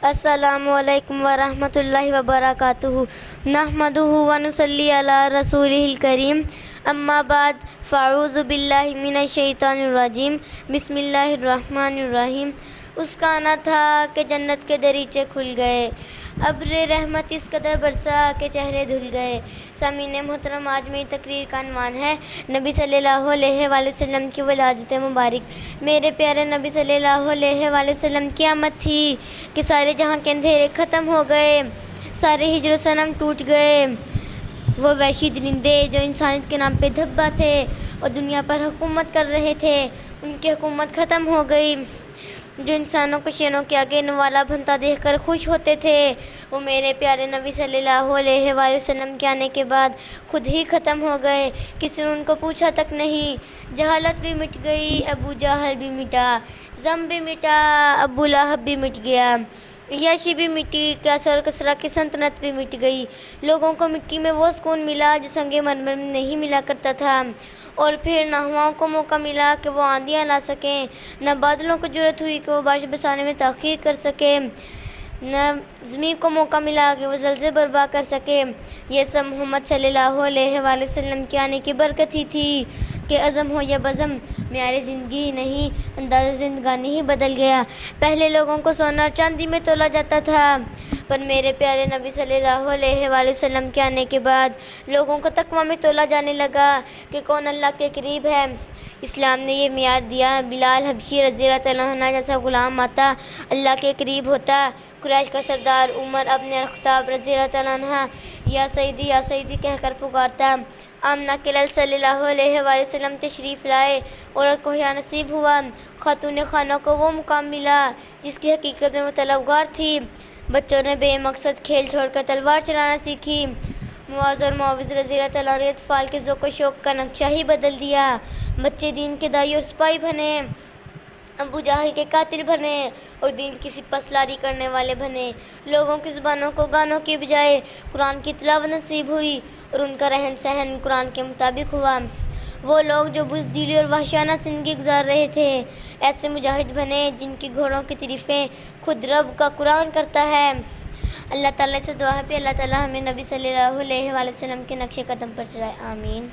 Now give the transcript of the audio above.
السلام علیکم ورحمۃ اللہ وبرکاتہ۔ نحمدہ ونصلی علی رسولہ الکریم، اما بعد فاعوذ باللہ من الشیطان الرجیم، بسم اللہ الرحمن الرحیم۔ اس کا آنا تھا کہ جنت کے دریچے کھل گئے، ابر رحمت اس قدر برسا کہ چہرے دھل گئے۔ سامعین محترم، آج میری تقریر کا عنوان ہے نبی صلی اللہ علیہ وآلہ وسلم کی ولادت مبارک۔ میرے پیارے نبی صلی اللہ علیہ وآلہ وسلم کی آمد تھی کہ سارے جہاں کے اندھیرے ختم ہو گئے، سارے ہجر و صنم ٹوٹ گئے۔ وہ وحشی درندے جو انسانیت کے نام پہ دھبا تھے اور دنیا پر حکومت کر رہے تھے، ان کی حکومت ختم ہو گئی۔ جو انسانوں کو شیروں کے آگے نوالا بنتا دیکھ کر خوش ہوتے تھے، وہ میرے پیارے نبی صلی اللہ علیہ وآلہ وسلم کے آنے کے بعد خود ہی ختم ہو گئے، کسی نے ان کو پوچھا تک نہیں۔ جہالت بھی مٹ گئی، ابو جہل بھی مٹا، ضم بھی مٹا، ابو لہب بھی مٹ گیا، عیاشی بھی مٹی، کیسر اور کسریٰ کی سلطنت بھی مٹ گئی۔ لوگوں کو مٹی میں وہ سکون ملا جو سنگ مرمر میں نہیں ملا کرتا تھا، اور پھر نہ ہواؤں کو موقع ملا کہ وہ آندیاں لا سکیں، نہ بادلوں کو جرأت ہوئی کہ وہ بارش برسانے میں تاخیر کر سکیں، نہ زمین کو موقع ملا کہ وہ زلزلے برپا کر سکے۔ یہ سب محمد صلی اللہ علیہ وآلہ وسلم کے آنے کی برکت ہی تھی کہ عزم ہو یا بزم، معیار زندگی ہی نہیں انداز زندگانی ہی بدل گیا۔ پہلے لوگوں کو سونا اور چاندی میں تولا جاتا تھا، پر میرے پیارے نبی صلی اللہ علیہ وآلہ وسلم کے آنے کے بعد لوگوں کو تقویٰ میں تولا جانے لگا کہ کون اللہ کے قریب ہے۔ اسلام نے یہ معیار دیا، بلال حبشی رضی اللہ تعالیٰ عنہ جیسا غلام آتا اللہ کے قریب ہوتا۔ قریش کا سردار عمر ابن الخطاب رضی اللہ تعالیٰ عنہ یا سیدی کہہ کر پکارتا۔ آمنہ کے لال صلی اللہ علیہ وآلہ وسلم تشریف لائے، عورت کو حیا نصیب ہوا، خاتون خانہ کو وہ مقام ملا جس کی حقیقت میں وہ طلبگار تھی۔ بچوں نے بے مقصد کھیل چھوڑ کر تلوار چلانا سیکھی۔ معاذ اور معوذ رضی اللہ تعالیٰ عنہ اطفال کے ذوق و شوق کا نقشہ ہی بدل دیا۔ بچے دین کے داعی اور سپاہی بنے، ابو جہل کے قاتل بنے اور دین کی سپہ سالاری کرنے والے بنے۔ لوگوں کی زبانوں کو گانوں کی بجائے قرآن کی تلاوت نصیب ہوئی اور ان کا رہن سہن قرآن کے مطابق ہوا۔ وہ لوگ جو بزدلی اور وحشیانہ زندگی گزار رہے تھے، ایسے مجاہد بنے جن کی گھوڑوں کی تعریفیں خود رب کا قرآن کرتا ہے۔ اللہ تعالیٰ سے دعا ہے کہ اللہ تعالیٰ ہمیں نبی صلی اللہ علیہ وآلہ وسلم کے نقش قدم پر چلائے، آمین۔